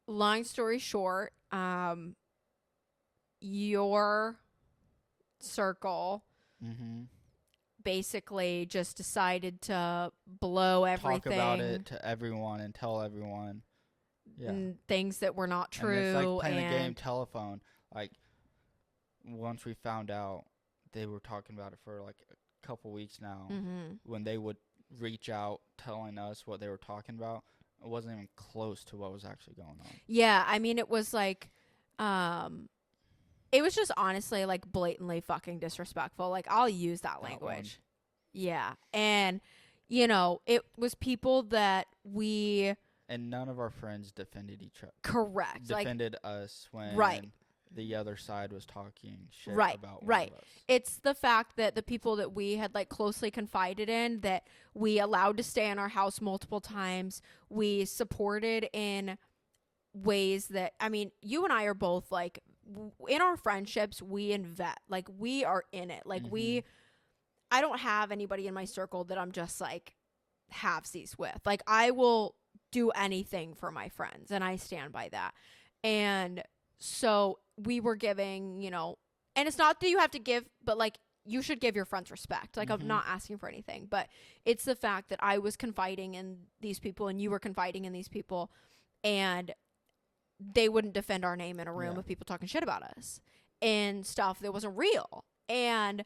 long story short, your circle Mhm. basically just decided to blow everything. Talk about it to everyone and tell everyone. Yeah. And things that were not true. And it's like playing and the game telephone. Like, once we found out, they were talking about it for like a couple weeks now. Mhm. When they would reach out telling us what they were talking about, it wasn't even close to what was actually going on. Yeah, I mean, it was like, it was just honestly like blatantly fucking disrespectful. Like, I'll use that That language. Yeah. And, you know, it was people that we, And none of our friends defended each other. correct. Like, Defended us when Right. the other side was talking shit Right, about one right. of us. it's the fact that the people that we had like closely confided in, that we allowed to stay in our house multiple times, we supported in ways that, I mean, you and I are both like, in our friendships, we invest, like we are in it. Like I don't have anybody in my circle that I'm just like halvesies with. Like I will do anything for my friends, and I stand by that. And so we were giving, you know, and it's not that you have to give, but like you should give your friends respect. Like, Mhm. I'm not asking for anything, but it's the fact that I was confiding in these people and you were confiding in these people, and they wouldn't defend our name in a room Yeah. of people talking shit about us and stuff that wasn't real. And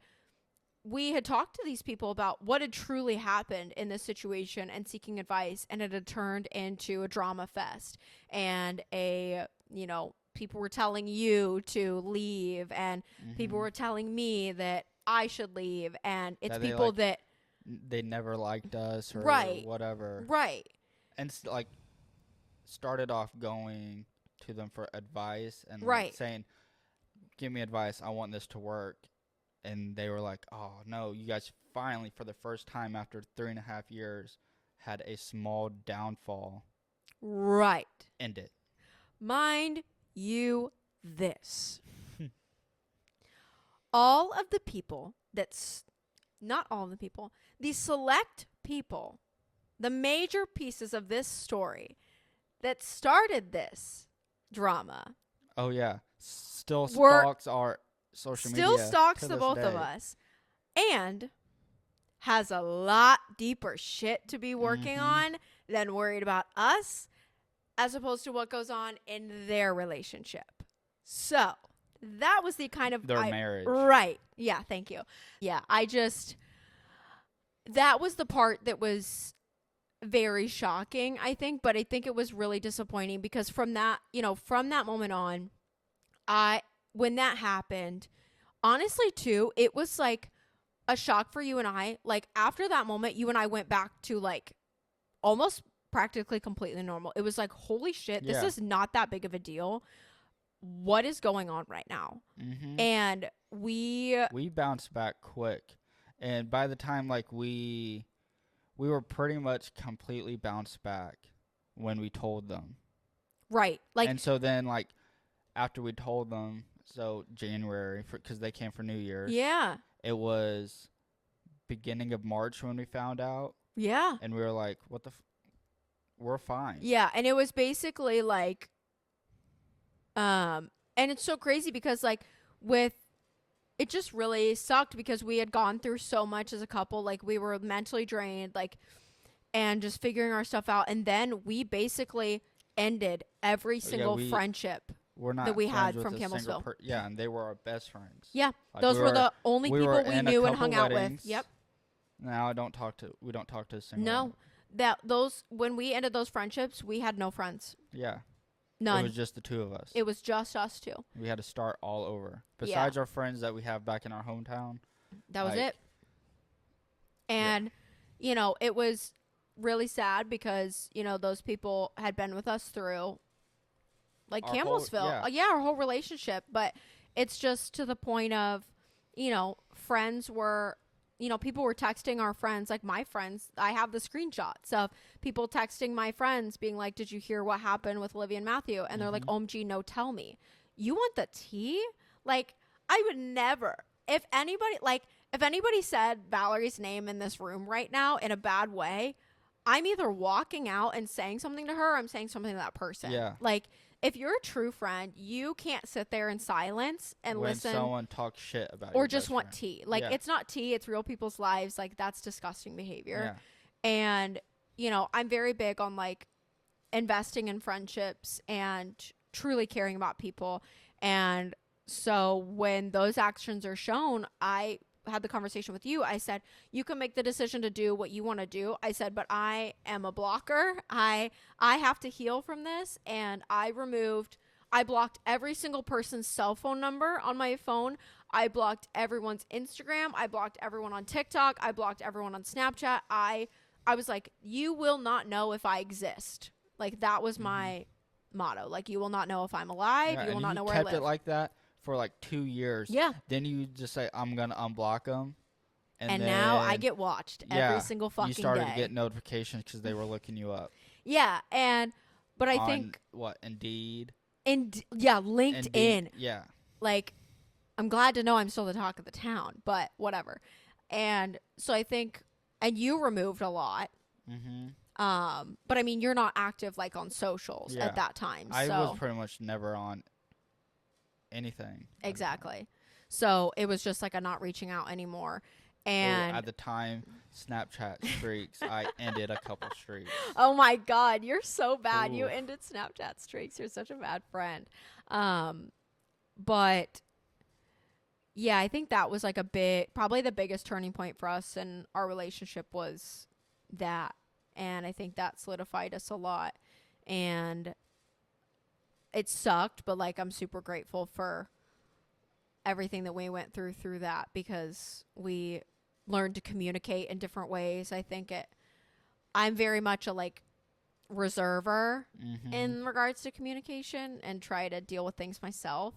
we had talked to these people about what had truly happened in this situation and seeking advice, and it had turned into a drama fest, and people were telling you to leave, and people Mhm. were telling me that I should leave, and it's That they, people like, that they never liked us or Right. whatever. right And like started off going to them for advice and like, Right. saying, "Give me advice. I want this to work." And they were like, "Oh no, you guys finally, for the first time after 3.5 years, had a small downfall. right End it." mind you this. All of the people not all of the people, the select people, the major pieces of this story that started this drama Oh yeah, still Were- stalks our social media. still stalks to the this both of day. us and has a lot deeper shit to be working Mhm. on than worried about us, as opposed to what goes on in their relationship. So that was the kind of Their marriage. Right. Yeah, thank you. Yeah, that was the part that was very shocking, I think, but I think it was really disappointing because from that moment on, when that happened, honestly too, it was like a shock for you and I. Like, after that moment, you and I went back to like almost practically completely normal. It was like, holy shit, this Yeah. is not that big of a deal. What is going on right now? Mhm. And we bounced back quick, and by the time like we were pretty much completely bounced back when we told them. right, like, And so then like after we told them, so January, because they came for New Year's. yeah, It was beginning of March when we found out, yeah, and we were like, "What the? We're fine." yeah. And it was basically like, and it's so crazy because like it just really sucked because we had gone through so much as a couple. Like, we were mentally drained, like, and just figuring our stuff out. And then we basically ended every single friendship. We're not that we friends had with from a single Campbellsville. yeah, and they were our best friends. Yeah, Like, those were the only we people were we in a knew and couple hung out with. weddings. Yep. Now we don't talk to a single No, one. when we ended those friendships, we had no friends. Yeah. None. It was just the two of us. It was just us two. We had to start all over. Besides our friends that we have back in our hometown. That was Like, it. And, it was really sad because, those people had been with us through, like, Our whole- Campbellsville. yeah. Our whole relationship. But it's just to the point of, friends were, people were texting our friends, like my friends. I have the screenshots of people texting my friends being like, "Did you hear what happened with Olivia and Matthew?" And they're like, "OMG, no, tell me. You want the tea?" Like, I would never. If anybody said Valerie's name in this room right now in a bad way, I'm either walking out and saying something to her or I'm saying something to that person. Yeah. Like, if you're a true friend, you can't sit there in silence and when listen someone talks shit about or your just best want friend. tea. Like, Yeah. it's not tea, it's real people's lives. Like, that's disgusting behavior. Yeah. And, I'm very big on like investing in friendships and truly caring about people. And so when those actions are shown, I had the conversation with you. I said, you can make the decision to do what you want to do. I said, but I am a blocker. I have to heal from this. And I blocked every single person's cell phone number on my phone. I blocked everyone's Instagram. I blocked everyone on TikTok. I blocked everyone on Snapchat. I was like, you will not know if I exist. Like, that was my motto. Like, you will not know if I'm alive. Yeah, You will and not you know where I kept live. it like that for like 2 years. Yeah. Then you just say, "I'm gonna unblock them," And now I get watched every single fucking day. You started to get notifications because they were looking you up. Yeah, but I on, think what, Indeed? LinkedIn. Indeed, yeah. Like, I'm glad to know I'm still the talk of the town, but whatever. And so I think, and you removed a lot. Mm-hmm. But I mean, you're not active like on socials Yeah. at that time. I so was pretty much never on anything. exactly. So it was just like a not reaching out anymore. Ooh, And at the time, Snapchat streaks, I ended a couple streaks. oh my God, you're so bad. You Ooh. ended Snapchat streaks. You're such a bad friend. But yeah, I think that was like probably the biggest turning point for us and our relationship was that. And I think that solidified us a lot. And it sucked, but like I'm super grateful for everything that we went through that, because we learned to communicate in different ways. I think I'm very much a like reserver in regards to communication and try to deal with things myself.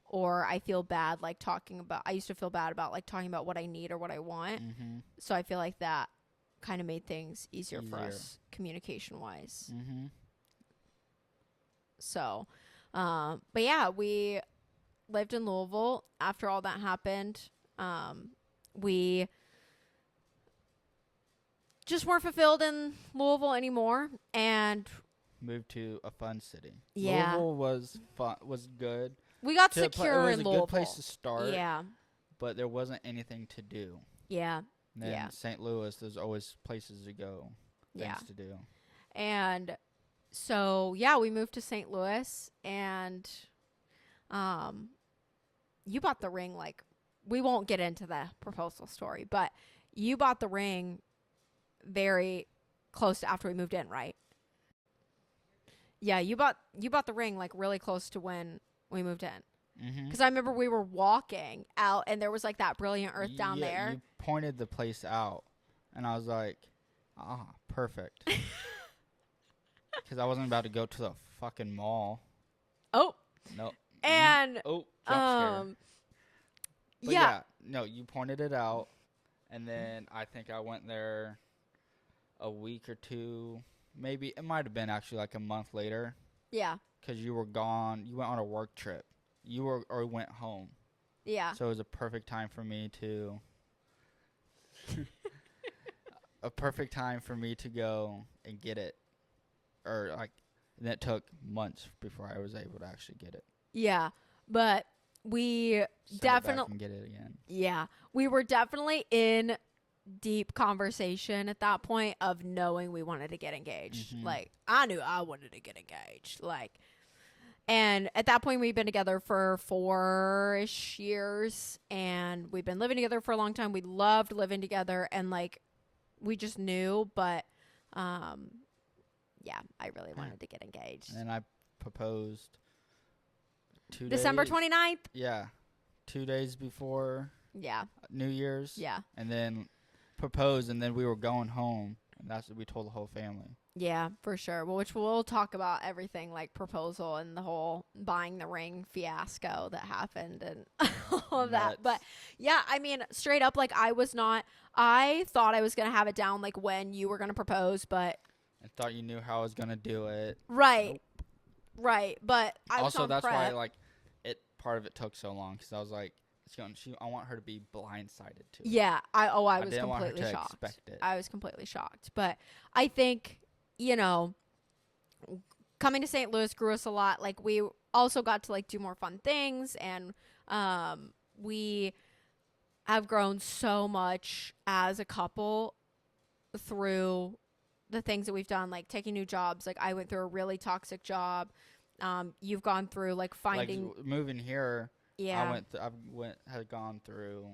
Or I feel bad like I used to feel bad about like talking about what I need or what I want. So I feel like that kind of made things easier for us communication wise. So, but yeah, we lived in Louisville after all that happened. We just weren't fulfilled in Louisville anymore and moved to a fun city. Yeah. Louisville was fun, was good. we got It secure was in a Louisville. good place to start, Yeah. but there wasn't anything to do. Yeah. And then Yeah. St. Louis, there's always places to go, things to do. And so, yeah, we moved to St. Louis and you bought the ring like we won't get into the proposal story, but you bought the ring very close to after we moved in, right? Yeah, you bought the ring like really close to when we moved in. Because I remember we were walking out and there was like that Brilliant Earth down there. You pointed the place out, and I was like, perfect. Because I wasn't about to go to the fucking mall. Oh. No. And jump scare. But yeah. No, you pointed it out, and then I think I went there a week or two, maybe it might have been actually like a month later. Yeah. Because you were gone. You went on a work trip. Or went home. Yeah. So it was a perfect time for me to go and get it. Or like, and it took months before I was able to actually get it. Yeah. But we definitely get it again. Yeah. We were definitely in deep conversation at that point of knowing we wanted to get engaged. Like, I knew I wanted to get engaged. Like, and at that point, we'd been together for 4-ish years, and we'd been living together for a long time. We loved living together, and like, we just knew. But, yeah, I really wanted to get engaged. And I proposed December 29th. Yeah, 2 days before. Yeah. New Year's. Yeah. And then proposed, and then we were going home, and that's what we told the whole family. Yeah, for sure. Well, which we'll talk about everything like proposal and the whole buying the ring fiasco that happened and all of that. But yeah, I mean, straight up, like I thought I was going to have it down like when you were going to propose, but I thought you knew how I was going to do it. Right. Nope. Right. But I was also, on that's prep. why like part of it took so long, because I was like, I want her to be blindsided too. Yeah. I was didn't want her completely to shocked. expect it. I was completely shocked. But I think, coming to St. Louis grew us a lot. Like we also got to like do more fun things, and we have grown so much as a couple through the things that we've done, like taking new jobs. Like I went through a really toxic job. You've gone through like finding moving here. Yeah. Had gone through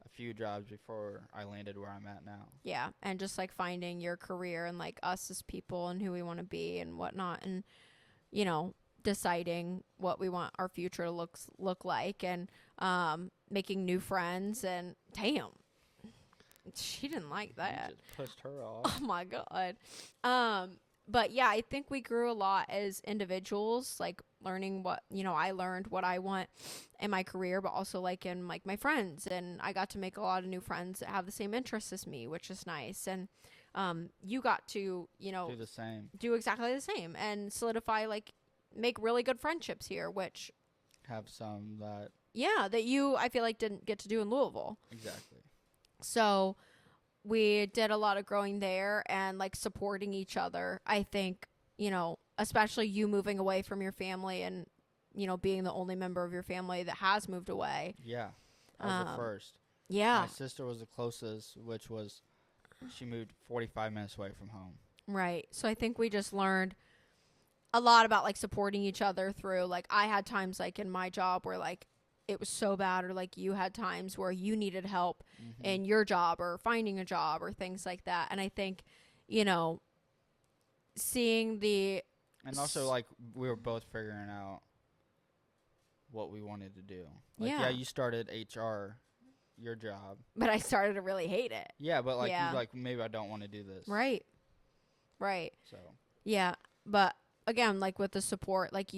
a few jobs before I landed where I'm at now. Yeah, and just like finding your career and like us as people and who we want to be and whatnot, and deciding what we want our future to look like, and making new friends. And damn, she didn't like that. You just pushed her off. Oh my God. But yeah, I think we grew a lot as individuals, like learning what, I learned what I want in my career, but also like in like my friends. And I got to make a lot of new friends that have the same interests as me, which is nice. And you got to, do the same. Do exactly the same and solidify, like make really good friendships here, which have some that. Yeah, that I feel like didn't get to do in Louisville. Exactly. So we did a lot of growing there and like supporting each other. I think, especially you moving away from your family and being the only member of your family that has moved away. Yeah. I was the first. Yeah. My sister was the closest, which was she moved 45 minutes away from home. Right. So I think we just learned a lot about like supporting each other through, like, I had times like in my job where like it was so bad, or like you had times where you needed help in your job or finding a job or things like that. And I think, seeing the And also, like, we were both figuring out what we wanted to do. Like, Yeah. yeah, you started HR, your job. but I started to really hate it. Yeah, but, like, Yeah. you like, maybe I don't want to do this. Right. So, Yeah. But again, like with the support, like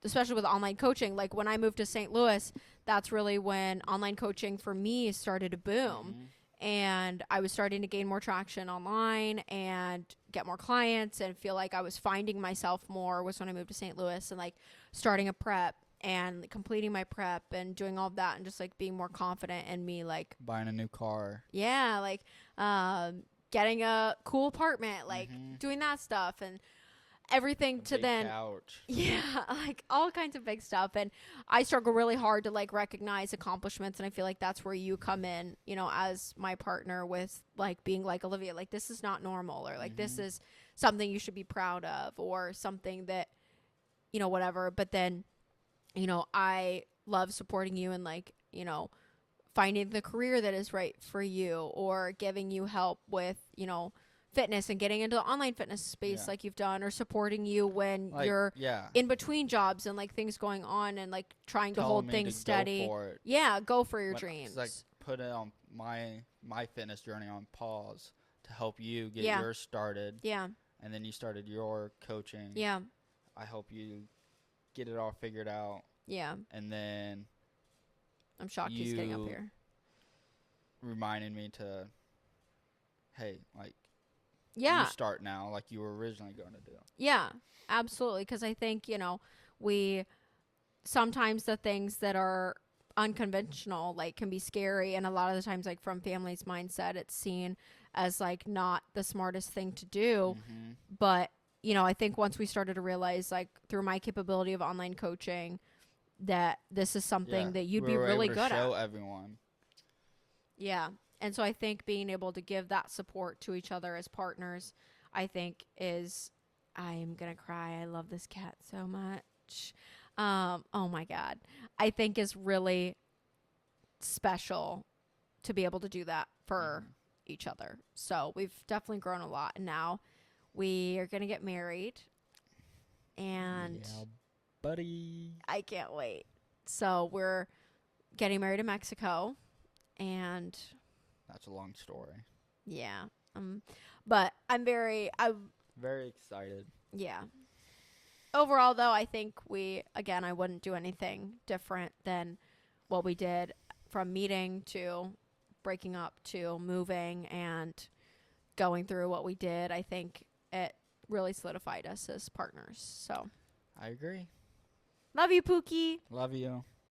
especially with online coaching, like when I moved to St. Louis, that's really when online coaching for me started to boom. And I was starting to gain more traction online and get more clients and feel like I was finding myself more, was when I moved to St. Louis and like starting a prep and completing my prep and doing all of that and just like being more confident in me, like buying a new car. yeah, like getting a cool apartment, like doing that stuff and everything to Big then couch. yeah, like all kinds of big stuff. And I struggle really hard to like recognize accomplishments, and I feel like that's where you come in, as my partner, with like being like, Olivia, like this is not normal, or like this is something you should be proud of, or something that whatever. But then I love supporting you and like finding the career that is right for you, or giving you help with fitness and getting into the online fitness space like you've done, or supporting you when you're in between jobs and like things going on and like trying to hold things steady. Go for it. Yeah, go for your dreams. Like put it on my fitness journey on pause to help you get yours started. Yeah. And then you started your coaching. Yeah. I help you get it all figured out. Yeah. And then I'm shocked he's getting up here. Reminding me to, hey, like, you start now like you were originally going to do. Yeah, absolutely. Because I think, we sometimes the things that are unconventional, like, can be scary. And a lot of the times, like, from family's mindset, it's seen as, like, not the smartest thing to do. But, I think once we started to realize, like, through my capability of online coaching, that this is something that you'd be really good at. Show everyone. Yeah. And so I think being able to give that support to each other as partners, I think I'm going to cry. I love this cat so much. Oh my God. I think is really special to be able to do that for each other. So we've definitely grown a lot. And now we are going to get married. And yeah, buddy. I can't wait. So we're getting married in Mexico. And that's a long story. Yeah. But I'm very excited. Yeah. Overall, though, I think I wouldn't do anything different than what we did, from meeting to breaking up to moving and going through what we did. I think it really solidified us as partners. So I agree. love you, Pookie. Love you.